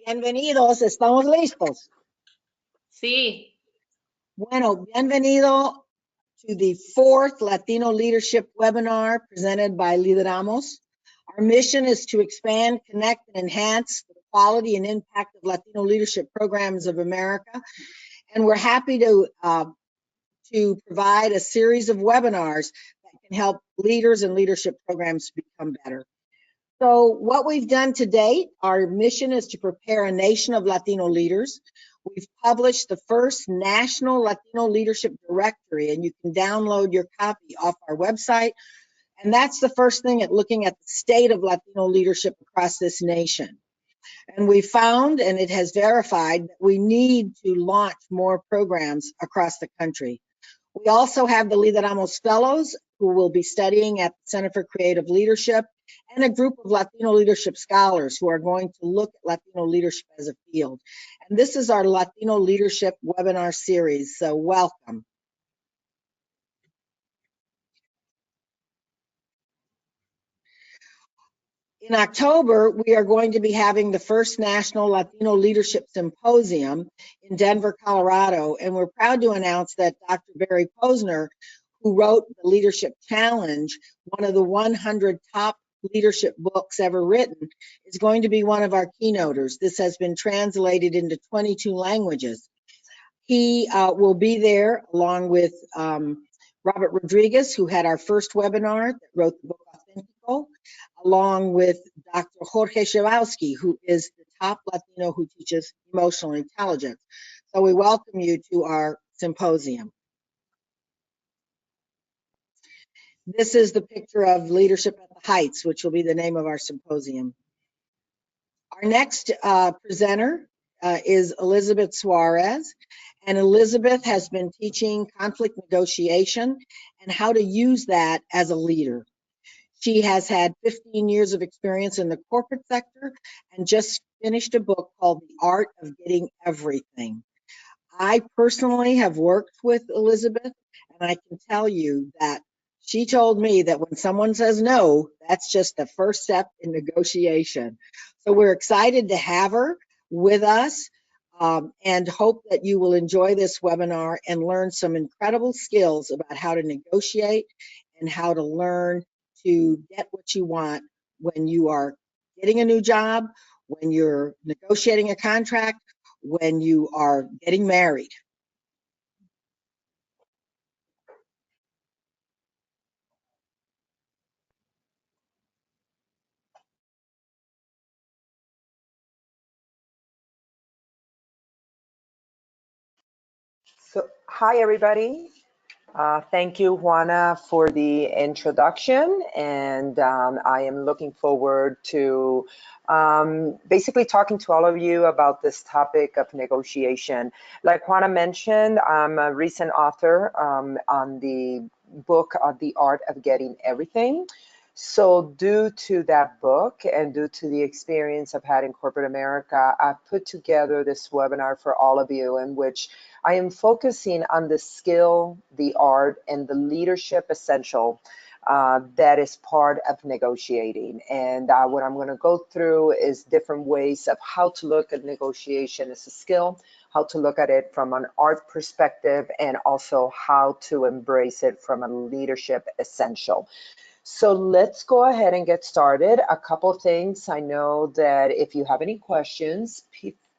Bienvenidos, ¿estamos listos? Sí. Bueno, bienvenido to the fourth Latino Leadership webinar presented by Lideramos. Our mission is to expand, connect, and enhance the quality and impact of Latino leadership programs of America. And we're happy to provide a series of webinars that can help leaders and leadership programs become better. So what we've done to date, our mission is to prepare a nation of Latino leaders. We've published the first National Latino Leadership Directory, and you can download your copy off our website. And that's the first thing at looking at the state of Latino leadership across this nation. And we found, and it has verified, that we need to launch more programs across the country. We also have the Lideramos Fellows who will be studying at the Center for Creative Leadership, and a group of Latino leadership scholars who are going to look at Latino leadership as a field. And this is our Latino Leadership webinar series, so welcome. In October, we are going to be having the first National Latino Leadership Symposium in Denver, Colorado, and we're proud to announce that Dr. Barry Posner, who wrote the Leadership Challenge, one of the 100 top leadership books ever written, is going to be one of our keynoters. This has been translated into 22 languages. He will be there along with Robert Rodriguez, who had our first webinar that wrote the book Authentico, along with Dr. Jorge Shevowski, who is the top Latino who teaches emotional intelligence. So we welcome you to our symposium. This is the picture of Leadership at the Heights, which will be the name of our symposium. Our next presenter is Elizabeth Suarez, and Elizabeth has been teaching conflict negotiation and how to use that as a leader. She has had 15 years of experience in the corporate sector and just finished a book called The Art of Getting Everything. I personally have worked with Elizabeth, and I can tell you that she told me that when someone says no, that's just the first step in negotiation. So we're excited to have her with us and hope that you will enjoy this webinar and learn some incredible skills about how to negotiate and how to learn to get what you want when you are getting a new job, when you're negotiating a contract, when you are getting married. So, hi everybody. Thank you, Juana, for the introduction, and I am looking forward to basically talking to all of you about this topic of negotiation. Like Juana mentioned, I'm a recent author on the book The Art of Getting Everything. So due to that book and due to the experience I've had in corporate America, I've put together this webinar for all of you in which I am focusing on the skill, the art, and the leadership essential that is part of negotiating. And what I'm going to go through is different ways of how to look at negotiation as a skill, how to look at it from an art perspective, and also how to embrace it from a leadership essential. So let's go ahead and get started. A couple things. I know that if you have any questions,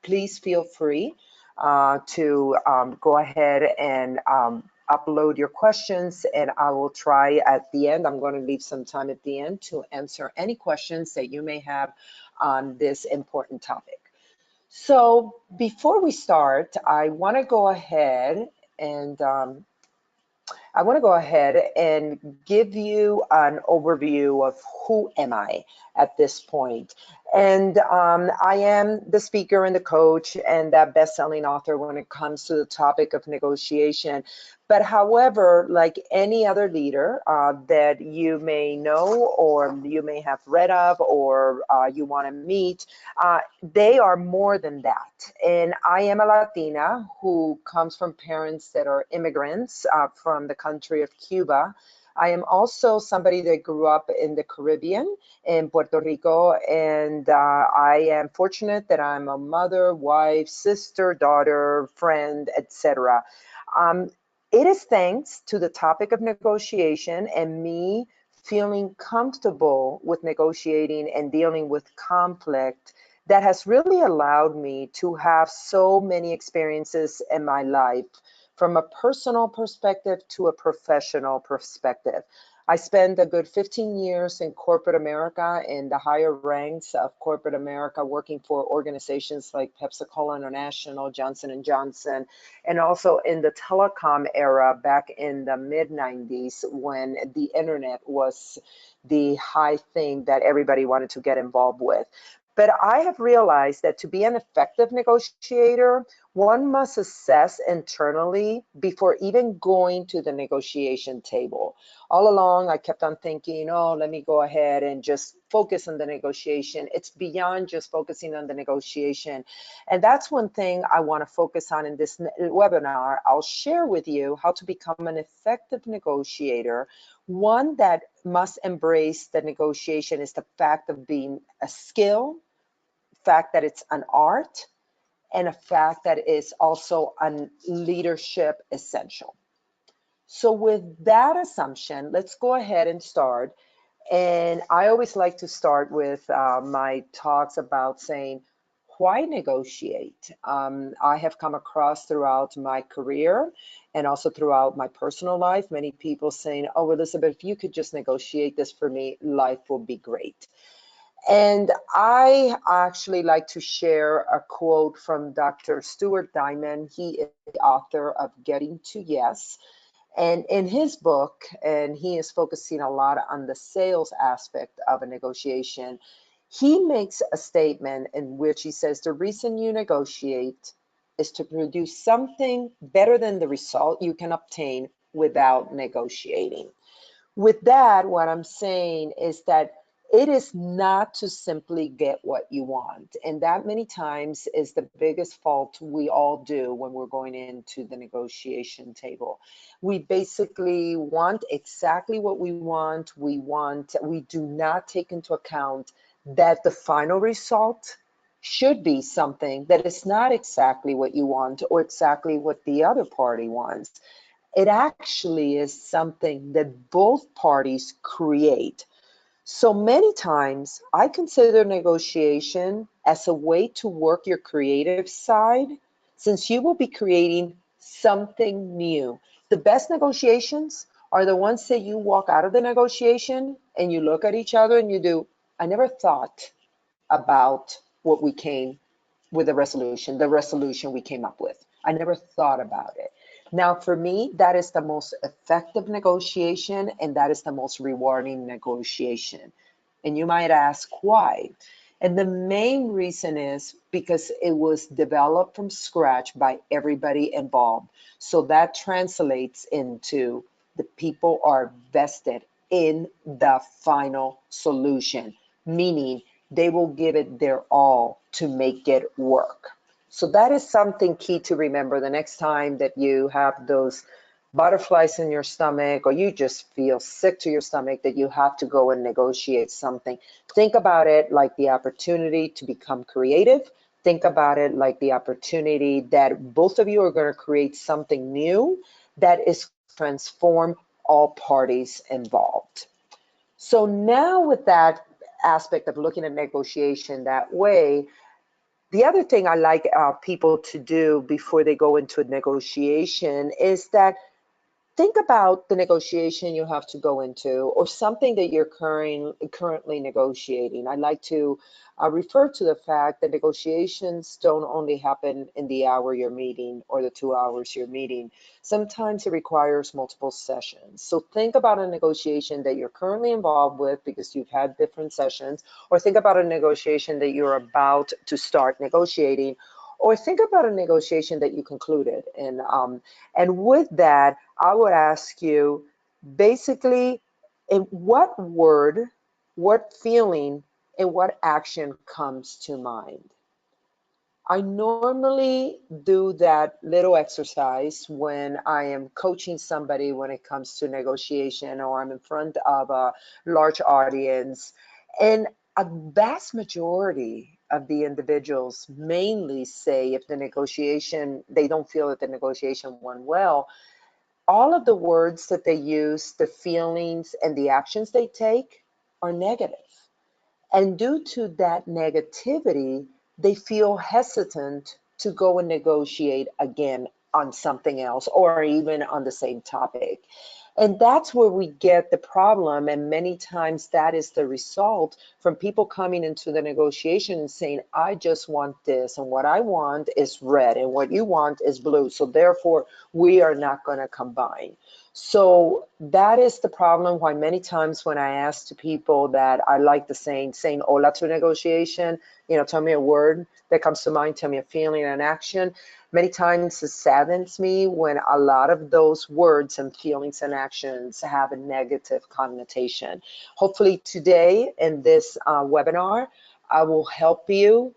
please feel free to go ahead and upload your questions, and I will try at the end. I'm going to leave some time at the end to answer any questions that you may have on this important topic. So before we start, I want to go ahead and give you an overview of who am I at this point. And I am the speaker and the coach and that best-selling author when it comes to the topic of negotiation. But however, like any other leader that you may know or you may have read of or you want to meet, they are more than that. And I am a Latina who comes from parents that are immigrants from the country of Cuba. I am also somebody that grew up in the Caribbean, in Puerto Rico, and I am fortunate that I'm a mother, wife, sister, daughter, friend, etc. Um, it is thanks to the topic of negotiation and me feeling comfortable with negotiating and dealing with conflict that has really allowed me to have so many experiences in my life from a personal perspective to a professional perspective. I spent a good 15 years in corporate America in the higher ranks of corporate America, working for organizations like Pepsi-Cola International, Johnson and Johnson, and also in the telecom era back in the mid 90s when the internet was the high thing that everybody wanted to get involved with. But I have realized that to be an effective negotiator, one must assess internally before even going to the negotiation table. All along, I kept on thinking, oh, let me go ahead and just focus on the negotiation. It's beyond just focusing on the negotiation. And that's one thing I want to focus on in this webinar. I'll share with you how to become an effective negotiator. One that must embrace the negotiation is the fact of being a skill, fact that it's an art, and a fact that is also a leadership essential. So with that assumption, let's go ahead and start. And I always like to start with my talks about saying, why negotiate? I have come across throughout my career and also throughout my personal life, many people saying, oh, Elizabeth, if you could just negotiate this for me, life will be great. And I actually like to share a quote from Dr. Stuart Diamond. He is the author of Getting to Yes. And in his book, and he is focusing a lot on the sales aspect of a negotiation, he makes a statement in which he says, the reason you negotiate is to produce something better than the result you can obtain without negotiating. With that, what I'm saying is that it is not to simply get what you want. And that many times is the biggest fault we all do when we're going into the negotiation table. We basically want exactly what we want. We do not take into account that the final result should be something that is not exactly what you want or exactly what the other party wants. It actually is something that both parties create. So many times I consider negotiation as a way to work your creative side, since you will be creating something new. The best negotiations are the ones that you walk out of the negotiation and you look at each other and you do, I never thought about what we came with the resolution we came up with. I never thought about it. Now, for me, that is the most effective negotiation and that is the most rewarding negotiation. And you might ask why. And the main reason is because it was developed from scratch by everybody involved. So that translates into the people are vested in the final solution, meaning they will give it their all to make it work. So that is something key to remember the next time that you have those butterflies in your stomach or you just feel sick to your stomach that you have to go and negotiate something. Think about it like the opportunity to become creative. Think about it like the opportunity that both of you are going to create something new that is transform all parties involved. So now with that aspect of looking at negotiation that way, the other thing I like people to do before they go into a negotiation is that think about the negotiation you have to go into or something that you're currently negotiating. I like to refer to the fact that negotiations don't only happen in the hour you're meeting or the 2 hours you're meeting. Sometimes it requires multiple sessions. So think about a negotiation that you're currently involved with because you've had different sessions, or think about a negotiation that you're about to start negotiating, or think about a negotiation that you concluded. And with that, I would ask you basically, in what word, what feeling, and what action comes to mind? I normally do that little exercise when I am coaching somebody when it comes to negotiation or I'm in front of a large audience. And a vast majority of the individuals mainly say if the negotiation, they don't feel that the negotiation went well, all of the words that they use, the feelings and the actions they take are negative. And due to that negativity, they feel hesitant to go and negotiate again on something else or even on the same topic. And that's where we get the problem. And many times that is the result from people coming into the negotiation and saying, I just want this, and what I want is red, and what you want is blue. So therefore, we are not going to combine. So that is the problem why many times when I ask to people that I like the saying hola to negotiation, tell me a word that comes to mind, tell me a feeling and action. Many times it saddens me when a lot of those words and feelings and actions have a negative connotation. Hopefully today in this webinar, I will help you,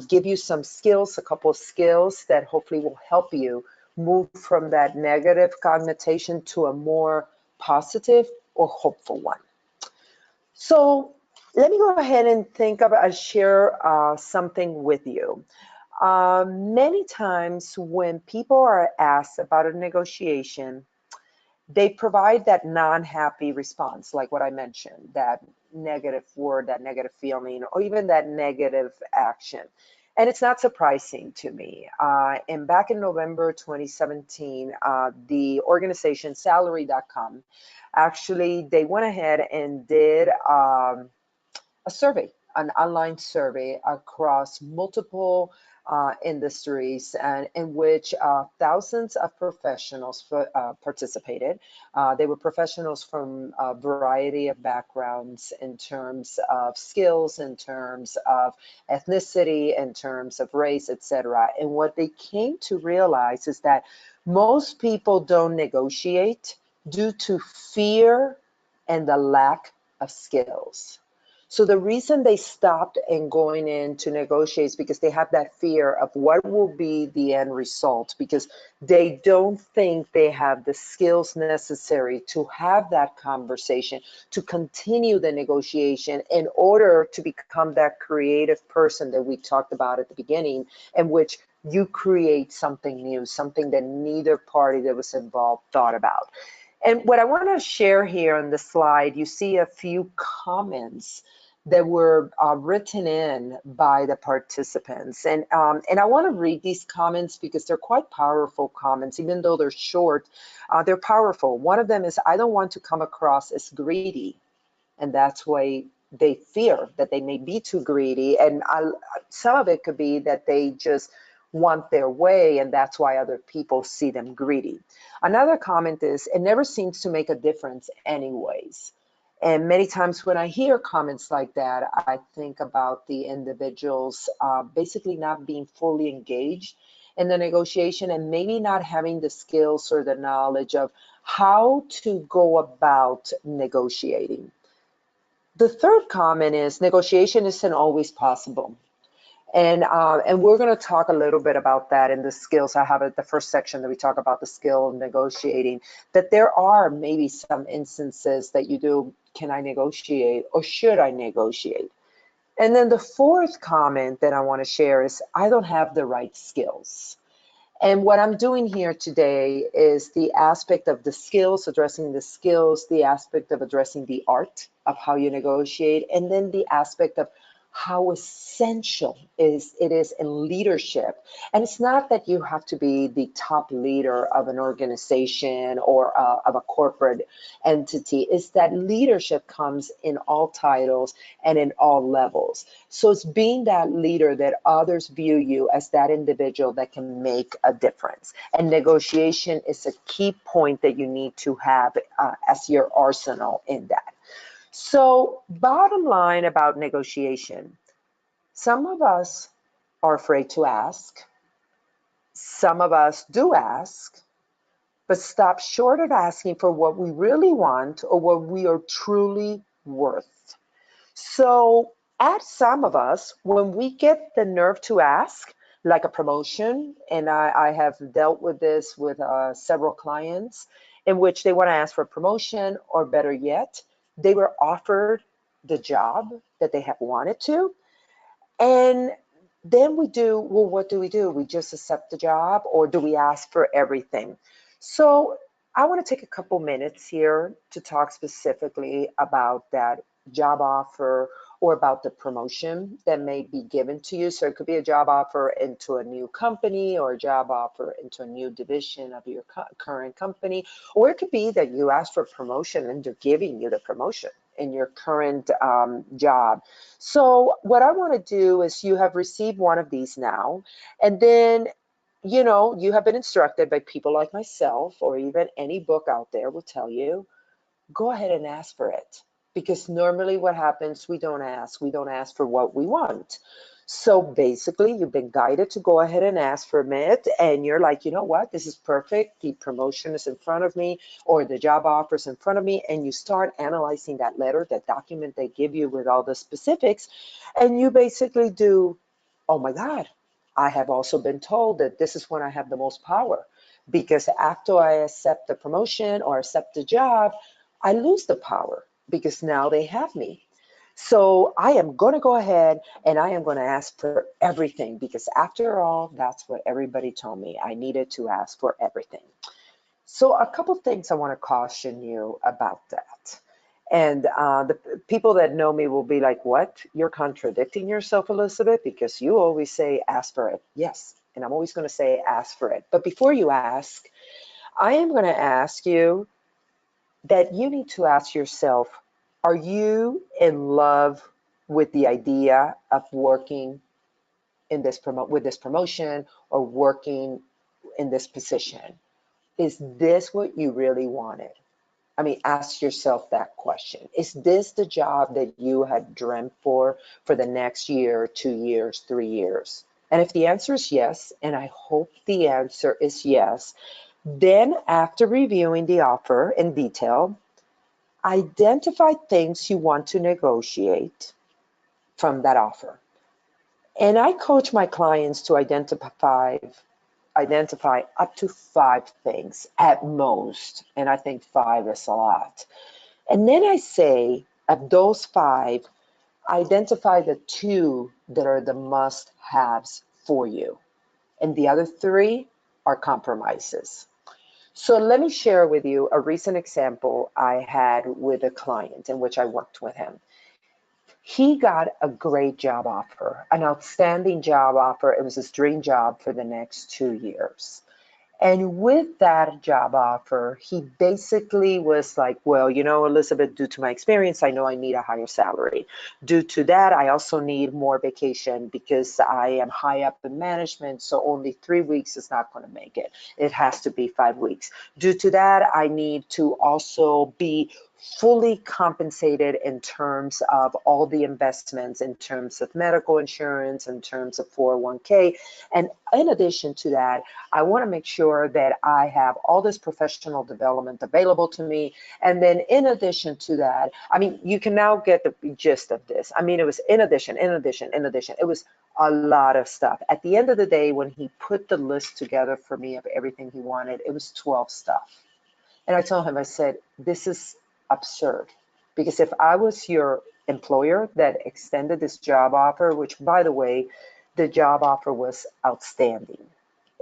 give you some skills, a couple of skills that hopefully will help you move from that negative connotation to a more positive or hopeful one. So let me go ahead and share something with you. Many times when people are asked about a negotiation, they provide that non-happy response, like what I mentioned, that negative word, that negative feeling, or even that negative action. And it's not surprising to me. And back in November 2017, the organization salary.com, actually, they went ahead and did a survey, an online survey across multiple industries, and in which thousands of professionals participated. They were professionals from a variety of backgrounds in terms of skills, in terms of ethnicity, in terms of race, etc. And what they came to realize is that most people don't negotiate due to fear and the lack of skills. So the reason they stopped and going in to negotiate is because they have that fear of what will be the end result, because they don't think they have the skills necessary to have that conversation, to continue the negotiation in order to become that creative person that we talked about at the beginning, in which you create something new, something that neither party that was involved thought about. And what I want to share here on the slide, you see a few comments that were written in by the participants. And I want to read these comments because they're quite powerful comments. Even though they're short, they're powerful. One of them is, I don't want to come across as greedy. And that's why they fear that they may be too greedy. And some of it could be that they just want their way, and that's why other people see them greedy. Another comment is, it never seems to make a difference anyways. And many times when I hear comments like that, I think about the individuals basically not being fully engaged in the negotiation and maybe not having the skills or the knowledge of how to go about negotiating. The third comment is, negotiation isn't always possible. And we're going to talk a little bit about that in the skills. I have the first section that we talk about the skill of negotiating, that there are maybe some instances that you do, can I negotiate or should I negotiate? And then the fourth comment that I want to share is, I don't have the right skills. And what I'm doing here today is the aspect of the skills, addressing the skills, the aspect of addressing the art of how you negotiate, and then the aspect of how essential it is in leadership. And it's not that you have to be the top leader of an organization or of a corporate entity. It's that leadership comes in all titles and in all levels. So it's being that leader that others view you as that individual that can make a difference. And negotiation is a key point that you need to have as your arsenal in that. So bottom line about negotiation, some of us are afraid to ask. Some of us do ask, but stop short of asking for what we really want or what we are truly worth. So at some of us, when we get the nerve to ask, like a promotion, and I have dealt with this with several clients in which they want to ask for a promotion, or better yet, they were offered the job that they have wanted to. And then well, what do? We just accept the job, or do we ask for everything? So I want to take a couple minutes here to talk specifically about that job offer or about the promotion that may be given to you. So it could be a job offer into a new company, or a job offer into a new division of your current company, or it could be that you ask for promotion and they're giving you the promotion in your current job. So what I want to do is, you have received one of these now, and then, you have been instructed by people like myself, or even any book out there will tell you, go ahead and ask for it. Because normally what happens, we don't ask. We don't ask for what we want. So basically, you've been guided to go ahead and ask for it. And you're like, you know what? This is perfect. The promotion is in front of me, or the job offer is in front of me. And you start analyzing that letter, that document they give you with all the specifics. And you basically do, oh my God, I have also been told that this is when I have the most power. Because after I accept the promotion or accept the job, I lose the power, because now they have me. So I am going to go ahead and I am going to ask for everything, because after all, that's what everybody told me. I needed to ask for everything. So a couple things I want to caution you about that. And the people that know me will be like, what? You're contradicting yourself, Elizabeth, because you always say ask for it. Yes, and I'm always going to say ask for it. But before you ask, I am going to ask you that you need to ask yourself, are you in love with the idea of working in with this promotion, or working in this position? Is this what you really wanted? I mean, ask yourself that question. Is this the job that you had dreamt for the next year, 2 years, 3 years? And if the answer is yes, and I hope the answer is yes, then after reviewing the offer in detail, identify things you want to negotiate from that offer. And I coach my clients to identify up to 5 things at most. And I think 5 is a lot. And then I say, of those 5, identify the 2 that are the must-haves for you. And the other 3 are compromises. So let me share with you a recent example I had with a client in which I worked with him. He got a great job offer, an outstanding job offer. It was his dream job for the next 2 years. And with that job offer, he basically was like, well, Elizabeth, due to my experience, I know I need a higher salary. Due to that, I also need more vacation, because I am high up in management, so only 3 weeks is not going to make it. It has to be 5 weeks. Due to that, I need to also be fully compensated in terms of all the investments, in terms of medical insurance, in terms of 401k. And in addition to that, I want to make sure that I have all this professional development available to me. And then in addition to that, I mean, you can now get the gist of this. I mean, it was in addition. It was a lot of stuff. At the end of the day, when he put the list together for me of everything he wanted, it was 12 stuff. And I told him, I said, this is absurd. Because if I was your employer that extended this job offer, which, by the way, the job offer was outstanding.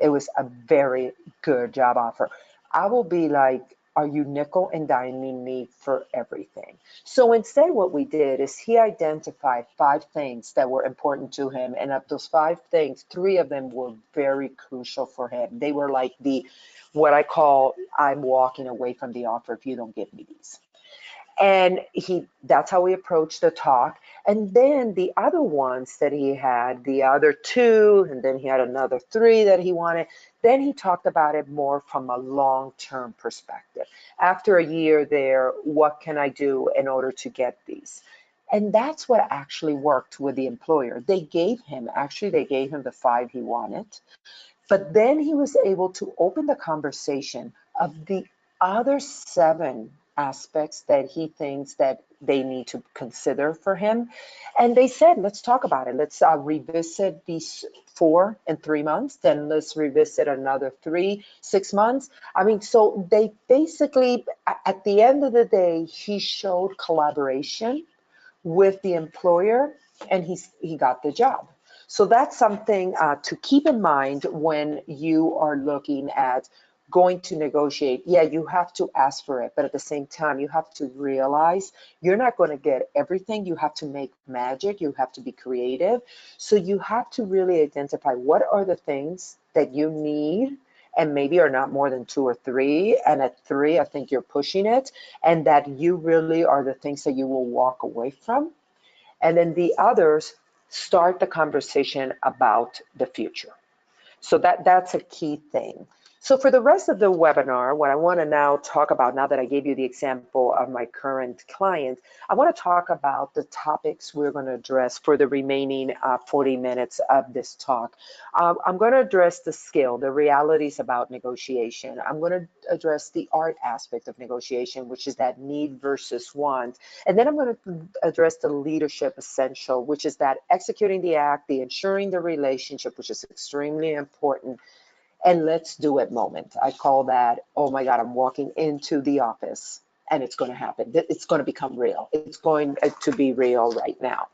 It was a very good job offer. I will be like, are you nickel and diming me for everything? So instead, what we did is he identified 5 things that were important to him. And of those 5 things, 3 of them were very crucial for him. They were like what I call, I'm walking away from the offer if you don't give me these. And that's how we approached the talk. And then the other ones that he had, the other 2, and then he had another 3 that he wanted. Then he talked about it more from a long-term perspective. After a year there, what can I do in order to get these? And that's what actually worked with the employer. They gave him the 5 he wanted. But then he was able to open the conversation of the other 7 aspects that he thinks that they need to consider for him. And they said, let's talk about it. Let's revisit these 4 and 3 months, then let's revisit another 3, 6 months. I mean, so they basically, at the end of the day, he showed collaboration with the employer, and he got the job. So that's something to keep in mind when you are looking at going to negotiate. Yeah, you have to ask for it, but at the same time, you have to realize you're not going to get everything. You have to make magic. You have to be creative. So you have to really identify what are the things that you need, and maybe are not more than 2 or 3. And at 3, I think you're pushing it, and that you really are the things that you will walk away from. And then the others, start the conversation about the future. So that's a key thing. So for the rest of the webinar, what I want to now talk about, now that I gave you the example of my current client, I want to talk about the topics we're going to address for the remaining 40 minutes of this talk. I'm going to address the skill, the realities about negotiation. I'm going to address the art aspect of negotiation, which is that need versus want. And then I'm going to address the leadership essential, which is that executing the act, the ensuring the relationship, which is extremely important, and let's do it moment. I call that, oh my God, I'm walking into the office and it's going to happen. It's going to become real. It's going to be real right now.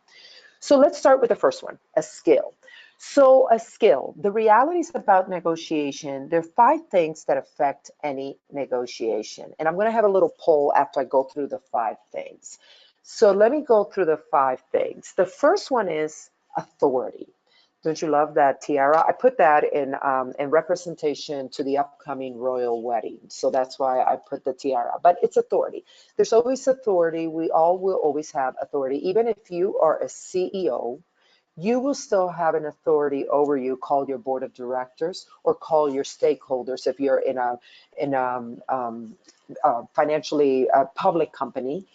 So let's start with the first one, a skill. So a skill, the realities about negotiation, there are 5 things that affect any negotiation. And I'm going to have a little poll after I go through the 5 things. So let me go through the 5 things. The first one is authority. Don't you love that tiara? I put that in representation to the upcoming royal wedding. So that's why I put the tiara, but it's authority. There's always authority. We all will always have authority. Even if you are a CEO, you will still have an authority over you. Call your board of directors or call your stakeholders if you're in a financially public company.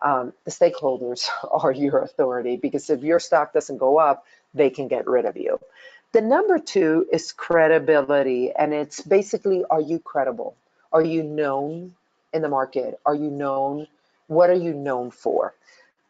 The stakeholders are your authority, because if your stock doesn't go up, they can get rid of you. The number 2 is credibility, and it's basically, are you credible? Are you known in the market? Are you known? What are you known for?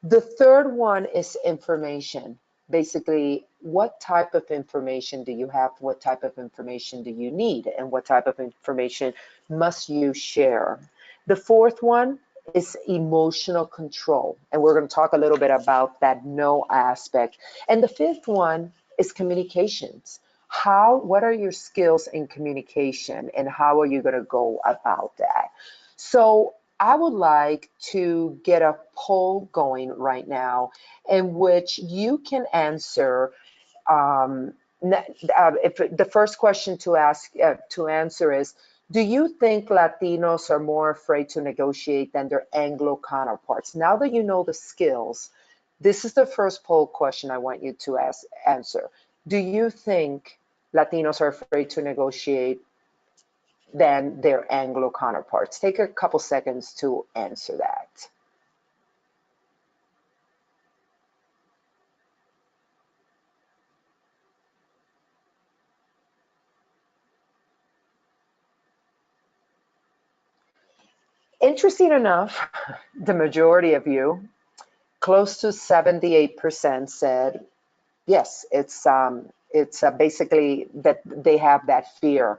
The third one is information. Basically, what type of information do you have? What type of information do you need? And what type of information must you share? The fourth one is emotional control. And we're going to talk a little bit about that no aspect. And the fifth one is communications. What are your skills in communication, and how are you going to go about that? So I would like to get a poll going right now in which you can answer. If the first question to answer is, do you think Latinos are more afraid to negotiate than their Anglo counterparts? Now that you know the skills, this is the first poll question I want you to answer. Do you think Latinos are afraid to negotiate than their Anglo counterparts? Take a couple seconds to answer that. Interesting enough, the majority of you, close to 78%, said yes, it's basically that they have that fear.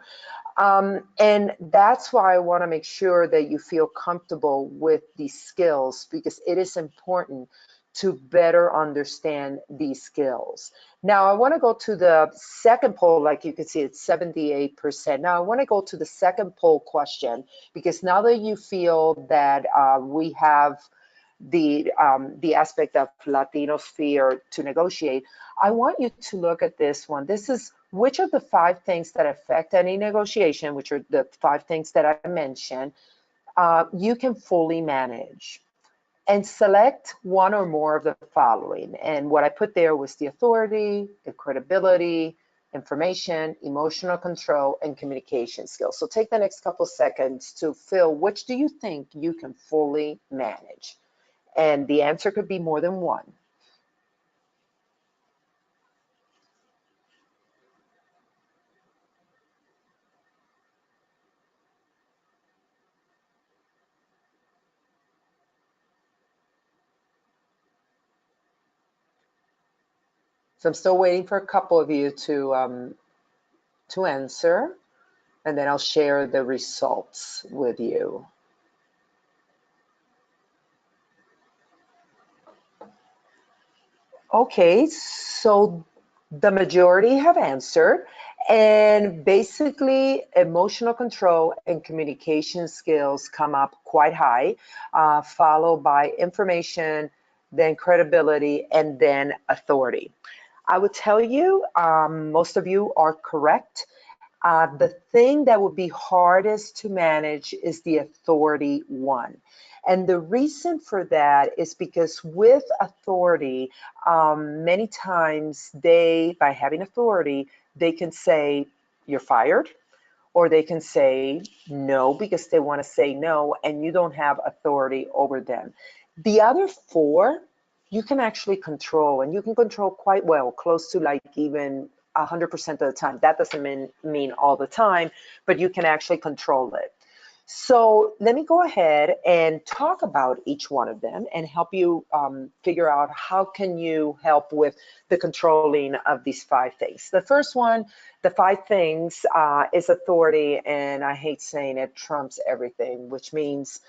And that's why I want to make sure that you feel comfortable with these skills, because it is important to better understand these skills. Now, I want to go to the second poll. Like you can see, it's 78%. Now, I want to go to the second poll question, because now that you feel that we have the aspect of Latino fear to negotiate, I want you to look at this one. This is which of the 5 things that affect any negotiation, which are the 5 things that I mentioned, you can fully manage. And select one or more of the following. And what I put there was the authority, the credibility, information, emotional control, and communication skills. So take the next couple seconds to fill which do you think you can fully manage. And the answer could be more than one. So I'm still waiting for a couple of you to answer, and then I'll share the results with you. Okay, so the majority have answered, and basically emotional control and communication skills come up quite high, followed by information, then credibility, and then authority. I would tell you, most of you are correct. The thing that would be hardest to manage is the authority one. And the reason for that is because with authority, many times by having authority, they can say, you're fired, or they can say no because they want to say no, and you don't have authority over them. The other four, you can actually control, and you can control quite well, close to like even 100% of the time. That doesn't mean all the time, but you can actually control it. So let me go ahead and talk about each one of them and help you figure out how can you help with the controlling of these 5 things. The first one, the 5 things is authority, and I hate saying it, trumps everything, which means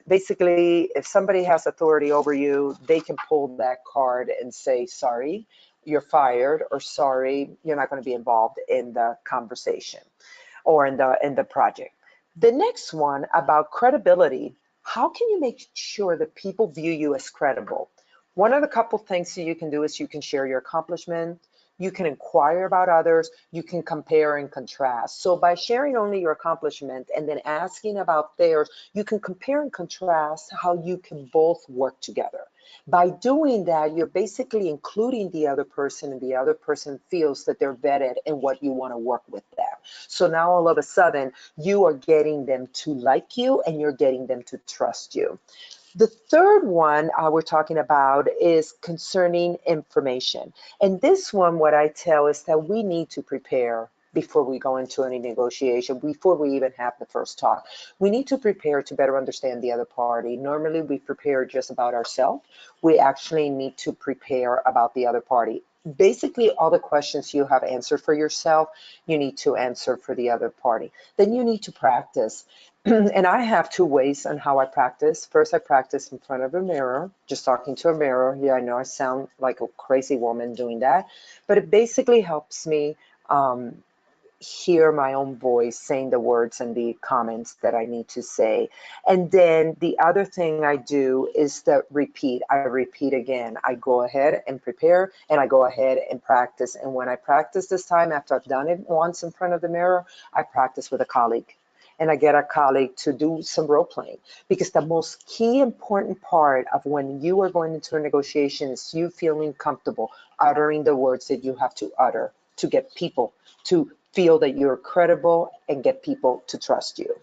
basically if somebody has authority over you, they can pull that card and say, sorry, you're fired, or sorry, you're not going to be involved in the conversation or in the project. The next one about credibility, how can you make sure that people view you as credible? One of the couple things that you can do is you can share your accomplishment, you can inquire about others, you can compare and contrast. So by sharing only your accomplishment and then asking about theirs, you can compare and contrast how you can both work together. By doing that, you're basically including the other person, and the other person feels that they're vetted in what you want to work with them. So now all of a sudden, you are getting them to like you, and you're getting them to trust you. The third one we're talking about is concerning information. And this one, what I tell is that we need to prepare before we go into any negotiation, before we even have the first talk. We need to prepare to better understand the other party. Normally, we prepare just about ourselves. We actually need to prepare about the other party. Basically, all the questions you have answered for yourself, you need to answer for the other party. Then you need to practice. And I have 2 ways on how I practice. First, I practice in front of a mirror, just talking to a mirror. Yeah, I know I sound like a crazy woman doing that, but it basically helps me hear my own voice saying the words and the comments that I need to say. And then the other thing I do is the repeat. I repeat again. I go ahead and prepare, and I go ahead and practice. And when I practice this time, after I've done it once in front of the mirror, I practice with a colleague. And I get a colleague to do some role playing, because the most key important part of when you are going into a negotiation is you feeling comfortable uttering the words that you have to utter to get people to feel that you're credible and get people to trust you.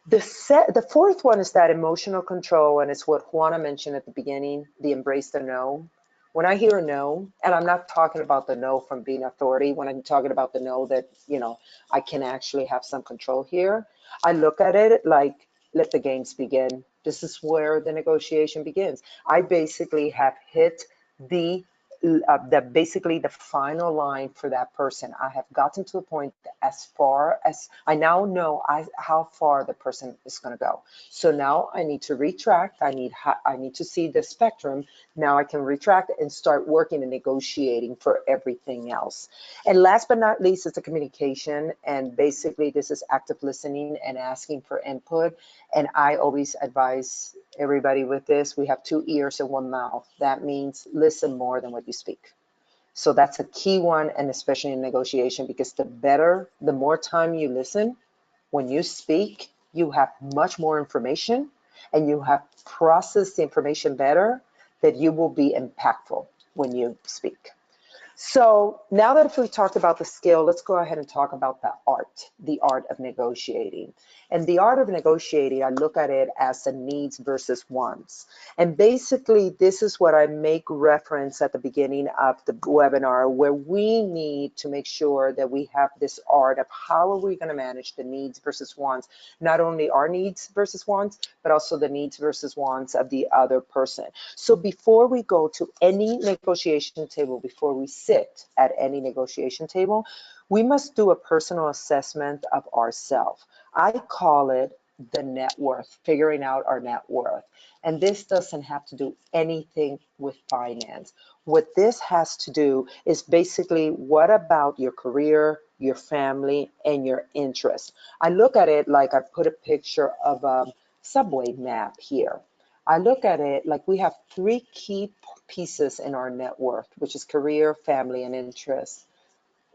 The fourth one is that emotional control, and it's what Juana mentioned at the beginning, the embrace the no. When I hear no, and I'm not talking about the no from being authority, when I'm talking about the no that, I can actually have some control here, I look at it like, let the games begin. This is where the negotiation begins. I basically have hit basically the final line for that person. I have gotten to the point as far as I now know how far the person is going to go. So now I need to retract. I need to see the spectrum. Now I can retract and start working and negotiating for everything else. And last but not least is the communication. And basically this is active listening and asking for input. And I always advise everybody with this, we have 2 ears and 1 mouth. That means listen more than what you speak. So that's a key one, and especially in negotiation, because the more time you listen, when you speak, you have much more information, and you have processed the information better, that you will be impactful when you speak. So now that we've talked about the skill, let's go ahead and talk about the art of negotiating. And the art of negotiating, I look at it as the needs versus wants. And basically, this is what I make reference at the beginning of the webinar, where we need to make sure that we have this art of how are we going to manage the needs versus wants, not only our needs versus wants, but also the needs versus wants of the other person. So before we go to any negotiation table, before we sit at any negotiation table, we must do a personal assessment of ourselves. I call it the net worth, figuring out our net worth. And this doesn't have to do anything with finance. What this has to do is basically, what about your career, your family, and your interests? I look at it like I put a picture of a subway map here. I look at it like we have three key pieces in our net worth, which is career, family, and interest.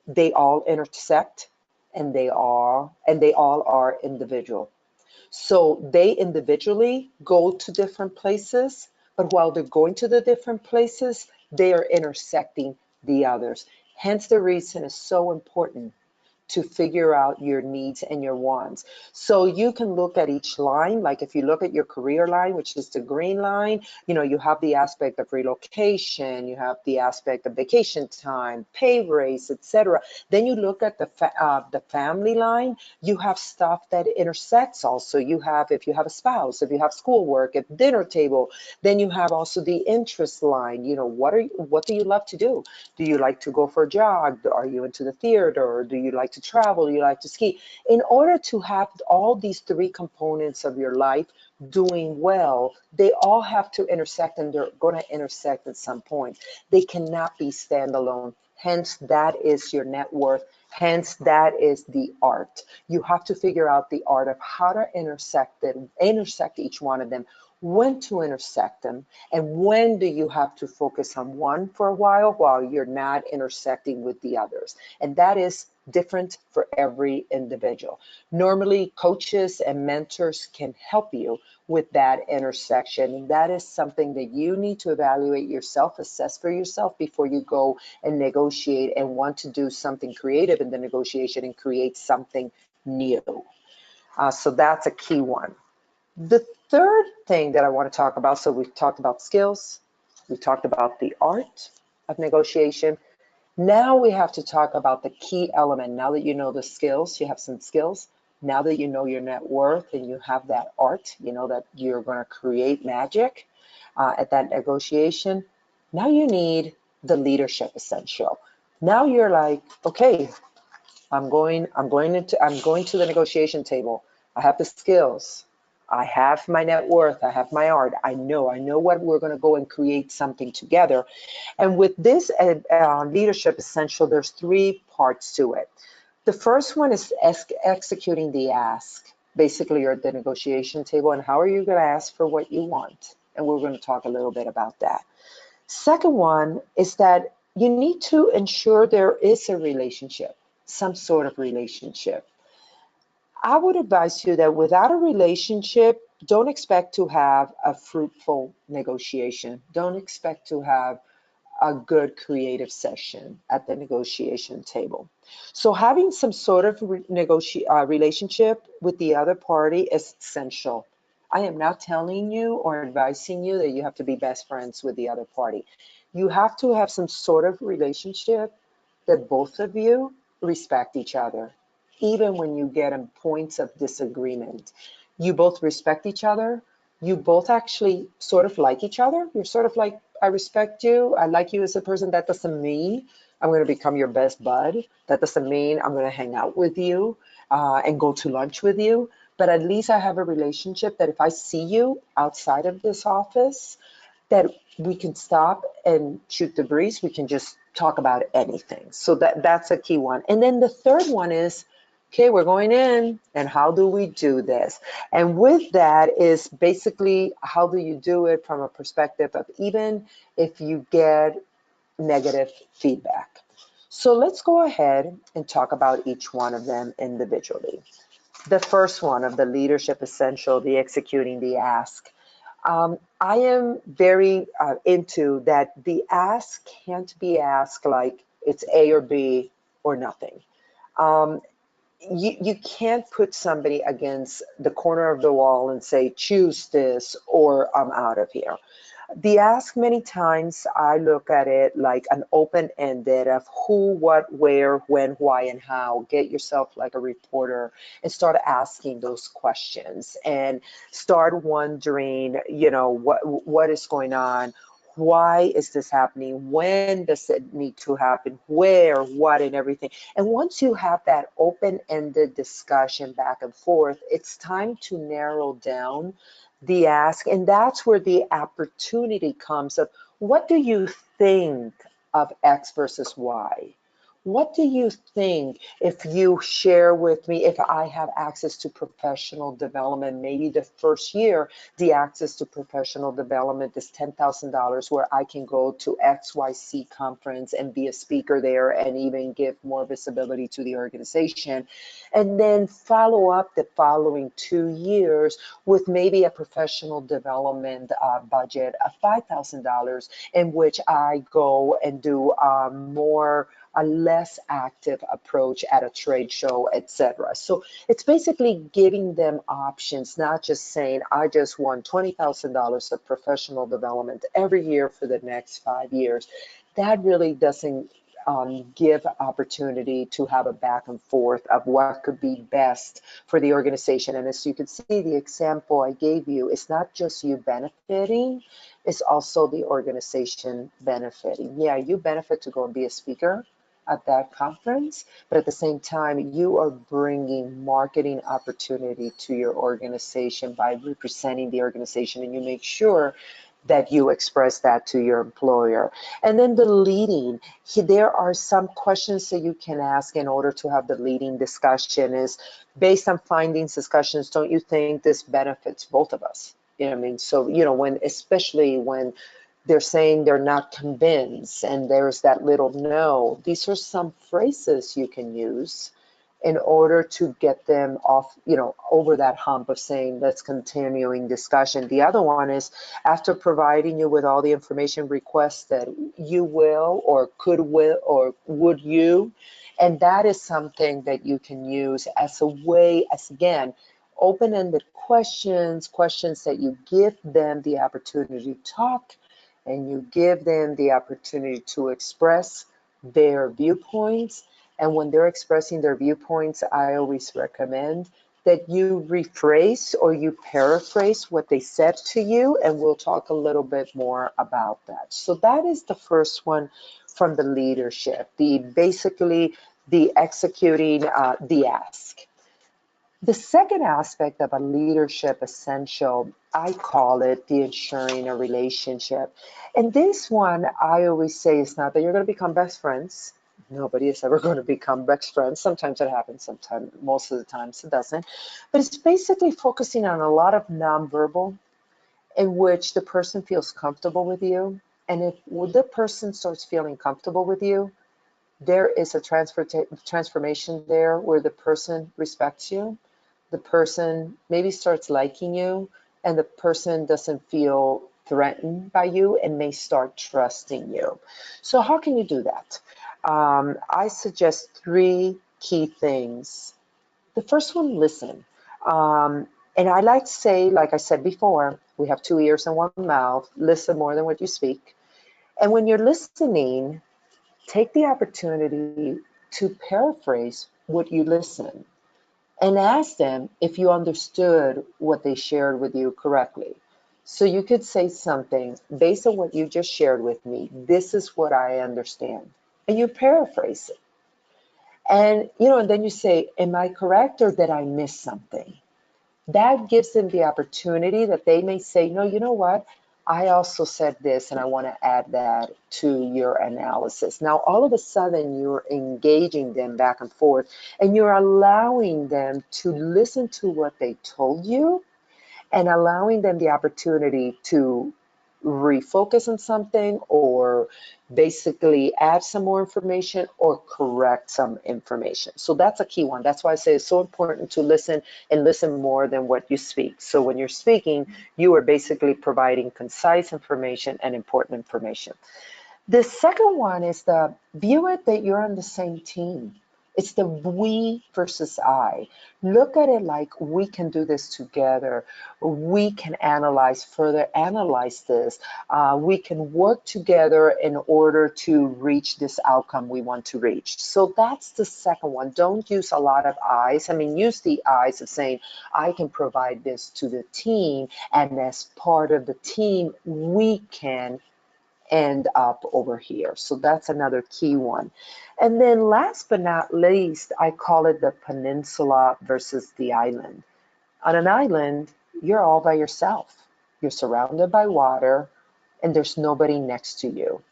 They all intersect, and they all are individual. So they individually go to different places, but while they're going to the different places, they are intersecting the others. Hence the reason it's so important to figure out your needs and your wants. So you can look at each line, like if you look at your career line, which is the green line, you have the aspect of relocation, you have the aspect of vacation time, pay raise, etc. Then you look at the family line, you have stuff that intersects also. You have, if you have a spouse, if you have schoolwork at dinner table, then you have also the interest line. What do you love to do? Do you like to go for a jog? Are you into the theater? Do you like to travel? Do you like to ski? In order to have all these three components of your life doing well, they all have to intersect, and they're going to intersect at some point. They cannot be standalone. Hence, that is your net worth. Hence, that is the art. You have to figure out the art of how to intersect each one of them, when to intersect them, and when do you have to focus on one for a while you're not intersecting with the others. And that is different for every individual. Normally, coaches and mentors can help you with that intersection. And that is something that you need to evaluate yourself, assess for yourself before you go and negotiate and want to do something creative in the negotiation and create something new. So that's a key one. The third thing that I want to talk about, so we've talked about skills, we've talked about the art of negotiation. Now we have to talk about the key element. Now that you know the skills, you have some skills. Now that you know your net worth and you have that art, you know that you're going to create magic at that negotiation. Now you need the leadership essential. Now you're like, okay, I'm going to the negotiation table. I have the skills. I have my net worth. I have my art. I know what we're going to go and create something together. And with this leadership essential, there's three parts to it. The first one is executing the ask. Basically, you're at the negotiation table, and how are you going to ask for what you want? And we're going to talk a little bit about that. Second one is that you need to ensure there is a relationship, some sort of relationship. I would advise you that without a relationship, don't expect to have a fruitful negotiation. Don't expect to have a good creative session at the negotiation table. So having some sort of relationship with the other party is essential. I am not telling you or advising you that you have to be best friends with the other party. You have to have some sort of relationship that both of you respect each other, even when you get in points of disagreement. You both respect each other. You both actually sort of like each other. You're sort of like, I respect you. I like you as a person. That doesn't mean I'm going to become your best bud. That doesn't mean I'm going to hang out with you and go to lunch with you. But at least I have a relationship that if I see you outside of this office, that we can stop and shoot the breeze. We can just talk about anything. So that's a key one. And then the third one is, okay, we're going in, and how do we do this? And with that is basically, how do you do it from a perspective of even if you get negative feedback? So let's go ahead and talk about each one of them individually. The first one of the leadership essential, the executing the ask. I am very into that. The ask can't be asked like, It's A or B or nothing. Um, you can't put somebody against the corner of the wall and say, choose this or I'm out of here. The ask, many times I look at it like an open-ended of who, what, where, when, why, and how. Get yourself like a reporter and start asking those questions and start wondering, what is going on? Why is this happening? When does it need to happen? Where, what, and everything. And once you have that open-ended discussion back and forth, it's time to narrow down the ask, and that's where the opportunity comes of what do you think of X versus Y? What do you think if you share with me, if I have access to professional development, maybe the first year, the access to professional development is $10,000 where I can go to XYC conference and be a speaker there and even give more visibility to the organization. And then follow up the following 2 years with maybe a professional development budget of $5,000 in which I go and do a less active approach at a trade show, etc. So it's basically giving them options, not just saying, I just want $20,000 of professional development every year for the next 5 years. That really doesn't give opportunity to have a back and forth of what could be best for the organization. And as you can see, the example I gave you, it's not just you benefiting, it's also the organization benefiting. Yeah, you benefit to go and be a speaker at that conference, but at the same time, you are bringing marketing opportunity to your organization by representing the organization, and you make sure that you express that to your employer. And then the leading, there are some questions that you can ask in order to have the leading discussion is based on findings, discussions, don't you think this benefits both of us? You know what I mean? So, especially when they're saying they're not convinced and there's that little no, these are some phrases you can use in order to get them off, over that hump of saying, let's continuing discussion. The other one is after providing you with all the information requested, you will or could will or would you, and that is something that you can use as a way, as again, open-ended questions that you give them the opportunity to talk and you give them the opportunity to express their viewpoints. And when they're expressing their viewpoints, I always recommend that you rephrase or you paraphrase what they said to you, and we'll talk a little bit more about that. So that is the first one from the leadership, basically the executing the ask. The second aspect of a leadership essential, I call it the ensuring a relationship. And this one, I always say, is not that you're going to become best friends. Nobody is ever going to become best friends. Sometimes it happens, sometimes, most of the times it doesn't. But it's basically focusing on a lot of nonverbal in which the person feels comfortable with you. And if the person starts feeling comfortable with you, there is a transformation there where the person respects you, the person maybe starts liking you, and the person doesn't feel threatened by you and may start trusting you. So how can you do that? I suggest 3 key things. The first one, listen. And I like to say, like I said before, we have 2 ears and 1 mouth. Listen more than what you speak. And when you're listening, take the opportunity to paraphrase what you listen and ask them if you understood what they shared with you correctly. So you could say something based on what you just shared with me. This is what I understand. And you paraphrase it. And then you say, am I correct or did I miss something? That gives them the opportunity that they may say, no, you know what? I also said this and I want to add that to your analysis. Now, all of a sudden, you're engaging them back and forth and you're allowing them to listen to what they told you and allowing them the opportunity to refocus on something or basically add some more information or correct some information. So that's a key one. That's why I say it's so important to listen and listen more than what you speak. So when you're speaking, you are basically providing concise information and important information. The second one is the view it that you're on the same team. It's the we versus I. Look at it like we can do this together. We can analyze, further analyze this. We can work together in order to reach this outcome we want to reach. So that's the second one. Don't use a lot of I's. I mean, use the I's of saying, I can provide this to the team, and as part of the team, we can end up over here. So that's another key one. And then last but not least, I call it the peninsula versus the island. On an island, you're all by yourself. You're surrounded by water and there's nobody next to you.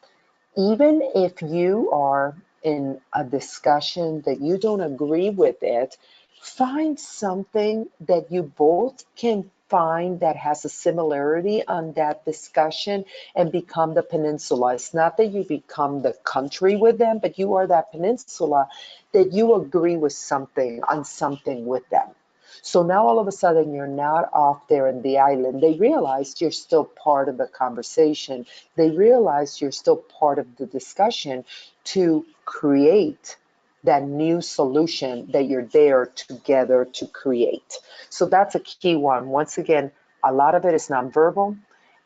Even if you are in a discussion that you don't agree with it, find something that you both can find that has a similarity on that discussion and become the peninsula. It's not that you become the country with them, but you are that peninsula that you agree with something on something with them. So now all of a sudden you're not off there in the island. They realize you're still part of the conversation. They realize you're still part of the discussion to create that new solution that you're there together to create. So that's a key one. Once again, a lot of it is nonverbal.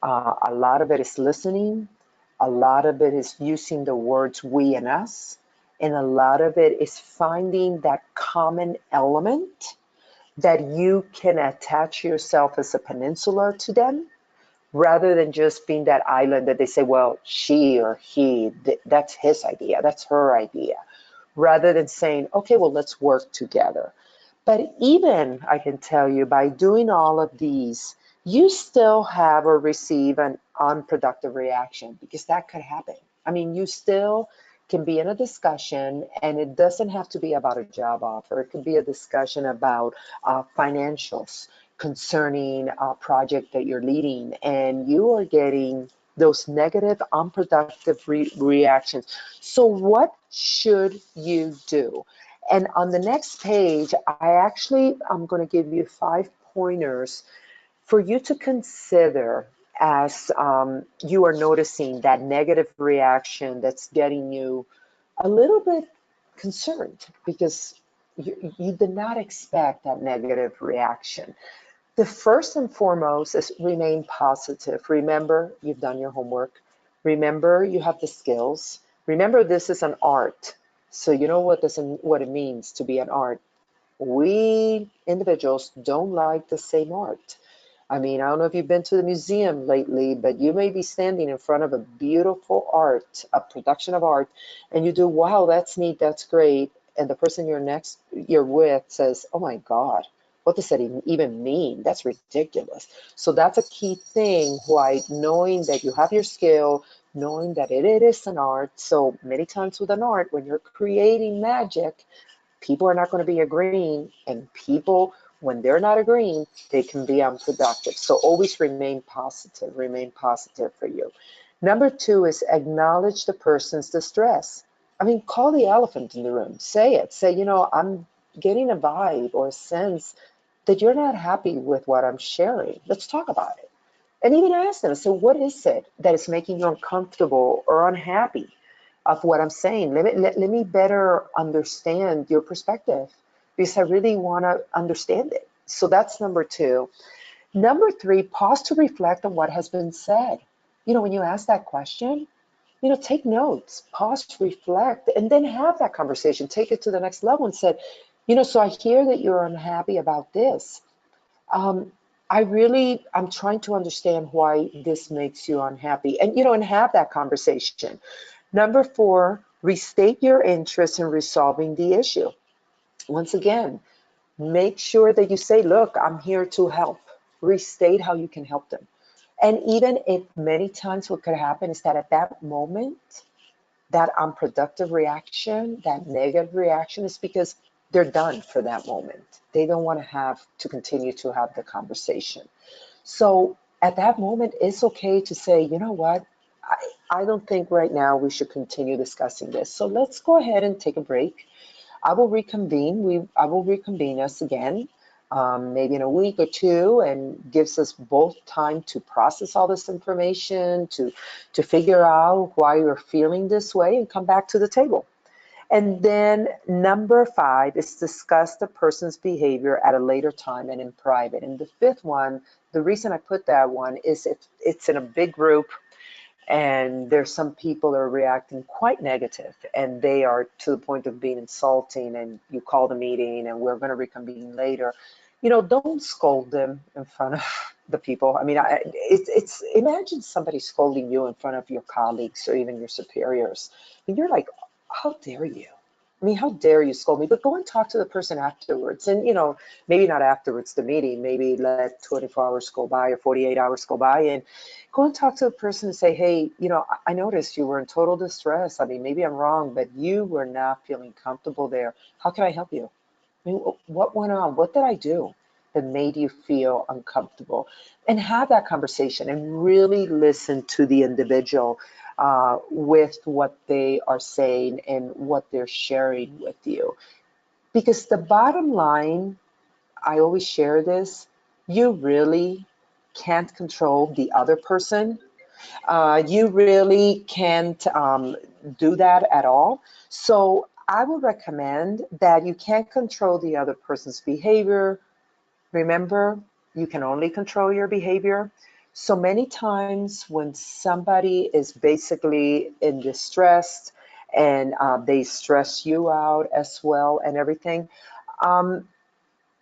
A lot of it is listening. A lot of it is using the words we and us. And a lot of it is finding that common element that you can attach yourself as a peninsula to them rather than just being that island that they say, well, she or he, that's his idea, that's her idea, rather than saying, okay, well, let's work together. But even, I can tell you, by doing all of these, you still have or receive an unproductive reaction because that could happen. I mean, you still can be in a discussion and it doesn't have to be about a job offer. It could be a discussion about financials concerning a project that you're leading and you are getting those negative, unproductive reactions. So what should you do? And on the next page, I'm going to give you 5 pointers for you to consider as you are noticing that negative reaction that's getting you a little bit concerned because you did not expect that negative reaction. The first and foremost is remain positive. Remember, you've done your homework. Remember, you have the skills. Remember, this is an art. So you know what it means to be an art. We individuals don't like the same art. I mean, I don't know if you've been to the museum lately, but you may be standing in front of a beautiful art, a production of art, and you do, wow, that's neat, that's great. And the person you're with says, oh my God, what does that even mean? That's ridiculous. So that's a key thing, why knowing that you have your skill, knowing that it is an art. So many times with an art, when you're creating magic, people are not going to be agreeing, and people, when they're not agreeing, they can be unproductive. So always remain positive for you. Number 2 is acknowledge the person's distress. I mean, call the elephant in the room. Say it. Say, I'm getting a vibe or a sense that you're not happy with what I'm sharing. Let's talk about it. And even ask them, so what is it that is making you uncomfortable or unhappy of what I'm saying? Let me better understand your perspective because I really want to understand it. So that's number 2. Number 3, pause to reflect on what has been said. When you ask that question, take notes, pause, reflect, and then have that conversation. Take it to the next level and say, so I hear that you're unhappy about this. I'm trying to understand why this makes you unhappy, and have that conversation. Number 4, restate your interest in resolving the issue. Once again, make sure that you say, look, I'm here to help. Restate how you can help them. And even if many times what could happen is that at that moment, that unproductive reaction, that negative reaction is because they're done for that moment. They don't want to have to continue to have the conversation. So at that moment, it's okay to say, you know what? I don't think right now we should continue discussing this. So let's go ahead and take a break. I will reconvene us again. maybe in a week or two, and gives us both time to process all this information, to figure out why you're feeling this way and come back to the table. And then number 5 is discuss the person's behavior at a later time and in private. And the 5th one, the reason I put that one is if it's in a big group and there's some people that are reacting quite negative and they are to the point of being insulting, and you call the meeting and we're going to reconvene later, don't scold them in front of the people. I mean, it's imagine somebody scolding you in front of your colleagues or even your superiors, and you're like, how dare you? I mean, how dare you scold me? But go and talk to the person afterwards. And, maybe not afterwards the meeting, maybe let 24 hours go by or 48 hours go by, and go and talk to the person and say, hey, I noticed you were in total distress. I mean, maybe I'm wrong, but you were not feeling comfortable there. How can I help you? I mean, what went on? What did I do that made you feel uncomfortable? And have that conversation and really listen to the individual with what they are saying and what they're sharing with you. Because the bottom line, I always share this, you really can't control the other person. You really can't do that at all. So I would recommend that you can't control the other person's behavior. Remember, you can only control your behavior. So many times when somebody is basically in distress and they stress you out as well and everything, um,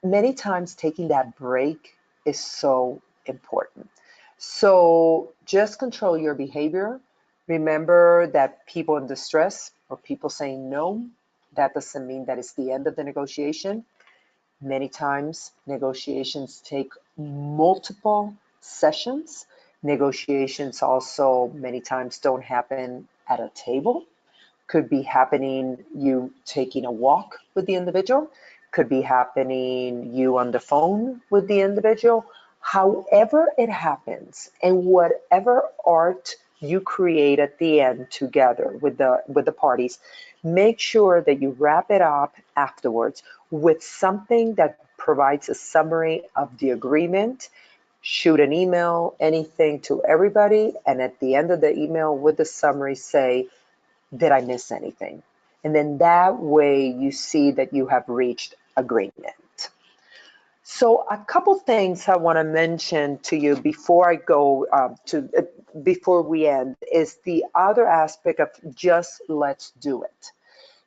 many times taking that break is so important. So just control your behavior. Remember that people in distress or people saying no, that doesn't mean that it's the end of the negotiation. Many times negotiations take multiple sessions. Negotiations also many times don't happen at a table. Could be happening you taking a walk with the individual, could be happening you on the phone with the individual. However it happens, and whatever art you create at the end together with the parties, make sure that you wrap it up afterwards with something that provides a summary of the agreement. Shoot an email, anything to everybody, and at the end of the email with the summary say, did I miss anything? And then that way you see that you have reached agreement. So a couple things I want to mention to you before I go before we end is the other aspect of just let's do it.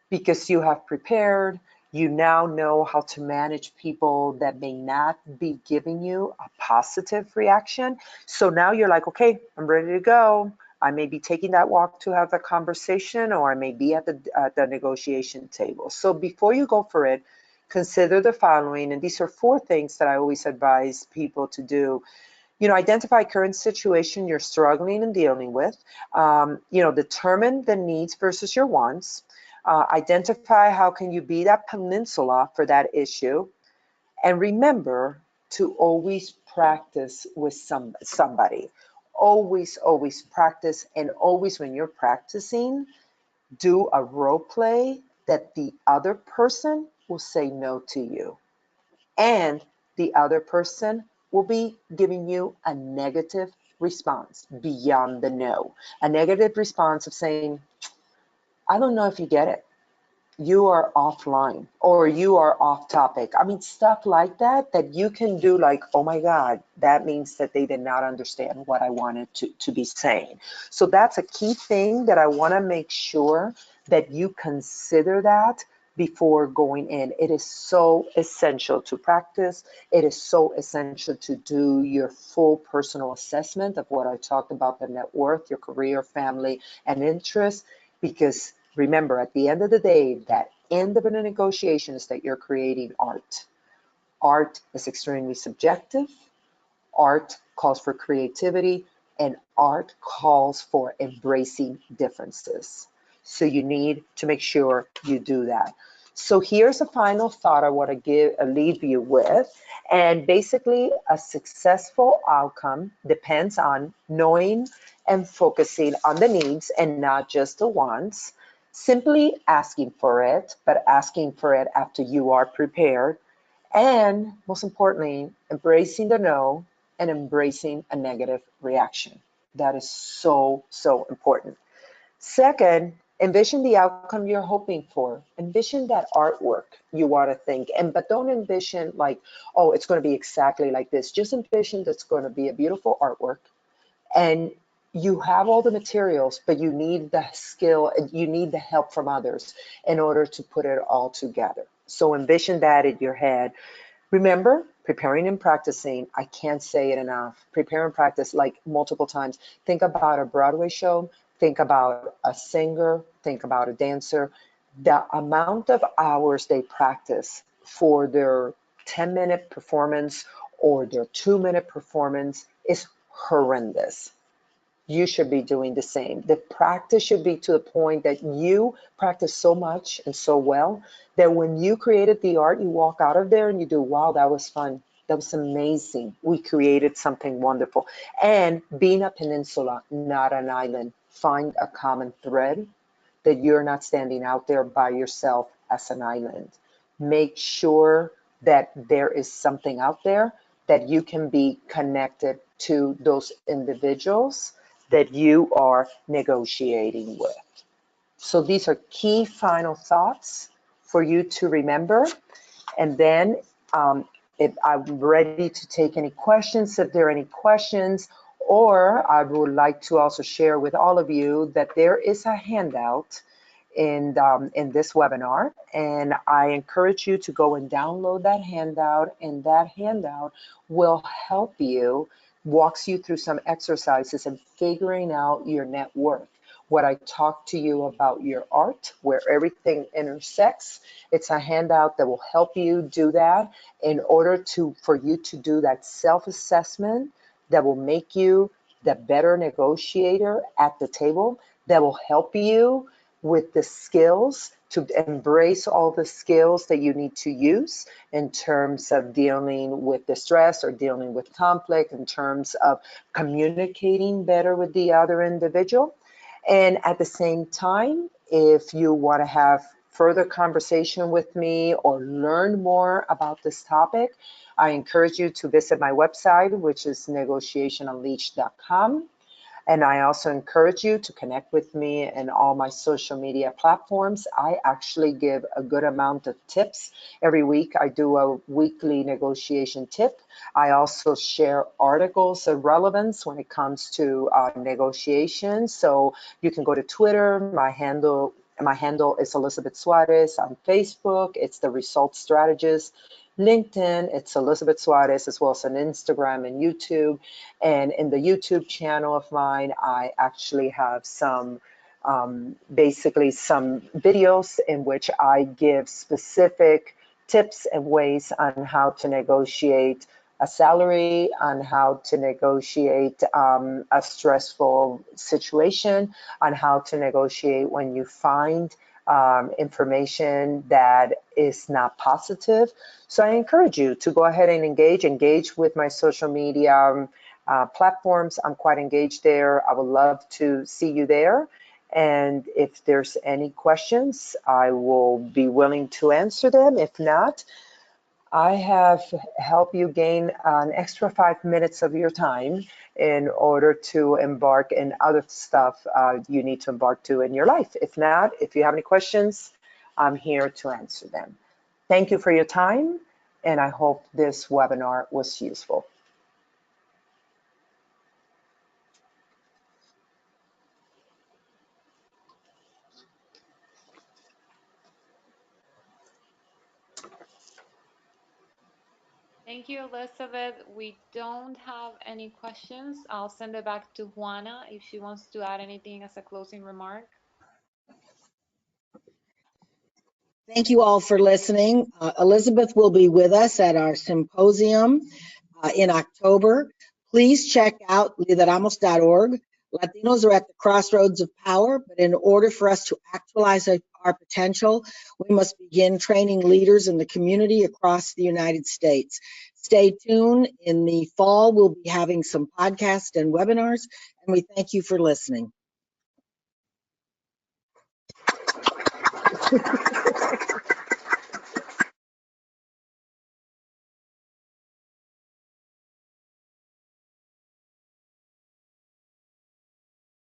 Because you have prepared, you now know how to manage people that may not be giving you a positive reaction. So now you're like, okay, I'm ready to go. I may be taking that walk to have the conversation, or I may be at the negotiation table. So before you go for it, consider the following, and these are 4 things that I always advise people to do. Identify current situation you're struggling and dealing with. Determine the needs versus your wants. Identify how can you be that peninsula for that issue. And remember to always practice with somebody. Always practice, and always when you're practicing, do a role play that the other person will say no to you. And the other person will be giving you a negative response beyond the no. A negative response of saying, I don't know if you get it. You are offline, or you are off topic. I mean, stuff like that you can do, like, oh my God, that means that they did not understand what I wanted to be saying. So that's a key thing that I want to make sure that you consider that before going in. It is so essential to practice. It is so essential to do your full personal assessment of what I talked about, the net worth, your career, family, and interests, because remember, at the end of the day, that end of a negotiation is that you're creating art. Art is extremely subjective. Art calls for creativity, and art calls for embracing differences. So you need to make sure you do that. So here's a final thought I want to leave you with. And basically, a successful outcome depends on knowing and focusing on the needs and not just the wants. Simply asking for it, but asking for it after you are prepared, And most importantly, embracing the no and embracing a negative reaction. That is so, so important. Second, envision the outcome you're hoping for. Envision that artwork you want to think, but don't envision like, oh, it's going to be exactly like this. Just envision that's going to be a beautiful artwork, and you have all the materials, but you need the skill, you need the help from others in order to put it all together. So envision that in your head. Remember, preparing and practicing, I can't say it enough. Prepare and practice like multiple times. Think about a Broadway show, think about a singer, think about a dancer. The amount of hours they practice for their 10-minute performance or their 2-minute performance is horrendous. You should be doing the same. The practice should be to the point that you practice so much and so well that when you created the art, you walk out of there and you do, wow, that was fun. That was amazing. We created something wonderful. And being a peninsula, not an island, find a common thread that you're not standing out there by yourself as an island. Make sure that there is something out there that you can be connected to those individuals that you are negotiating with. So these are key final thoughts for you to remember. And then if I'm ready to take any questions, if there are any questions, or I would like to also share with all of you that there is a handout in this webinar, and I encourage you to go and download that handout, and that handout will help you, walks you through some exercises and figuring out your net worth. What I talked to you about your art, where everything intersects, it's a handout that will help you do that in order for you to do that self-assessment that will make you the better negotiator at the table, that will help you with the skills to embrace all the skills that you need to use in terms of dealing with distress or dealing with conflict, in terms of communicating better with the other individual. And at the same time, if you want to have further conversation with me or learn more about this topic, I encourage you to visit my website, which is negotiationunleashed.com. And I also encourage you to connect with me in all my social media platforms. I actually give a good amount of tips. Every week I do a weekly negotiation tip. I also share articles of relevance when it comes to negotiations. So you can go to Twitter. My handle is Elizabeth Suarez. On Facebook, it's the Results Strategist. LinkedIn, it's Elizabeth Suarez, as well as on Instagram and YouTube. And in the YouTube channel of mine, I actually have some, basically some videos in which I give specific tips and ways on how to negotiate a salary, on how to negotiate a stressful situation, on how to negotiate when you find information that is not positive. So I encourage you to go ahead and engage with my social media platforms. I'm quite engaged there. I would love to see you there. And if there's any questions, I will be willing to answer them. If not, I have helped you gain an extra 5 minutes of your time in order to embark in other stuff you need to embark to in your life. If not, if you have any questions, I'm here to answer them. Thank you for your time, and I hope this webinar was useful. Thank you, Elizabeth. We don't have any questions. I'll send it back to Juana if she wants to add anything as a closing remark. Thank you all for listening. Elizabeth will be with us at our symposium in October. Please check out lideramos.org. Latinos are at the crossroads of power, but in order for us to actualize our potential, we must begin training leaders in the community across the United States. Stay tuned. In the fall, we'll be having some podcasts and webinars, and we thank you for listening.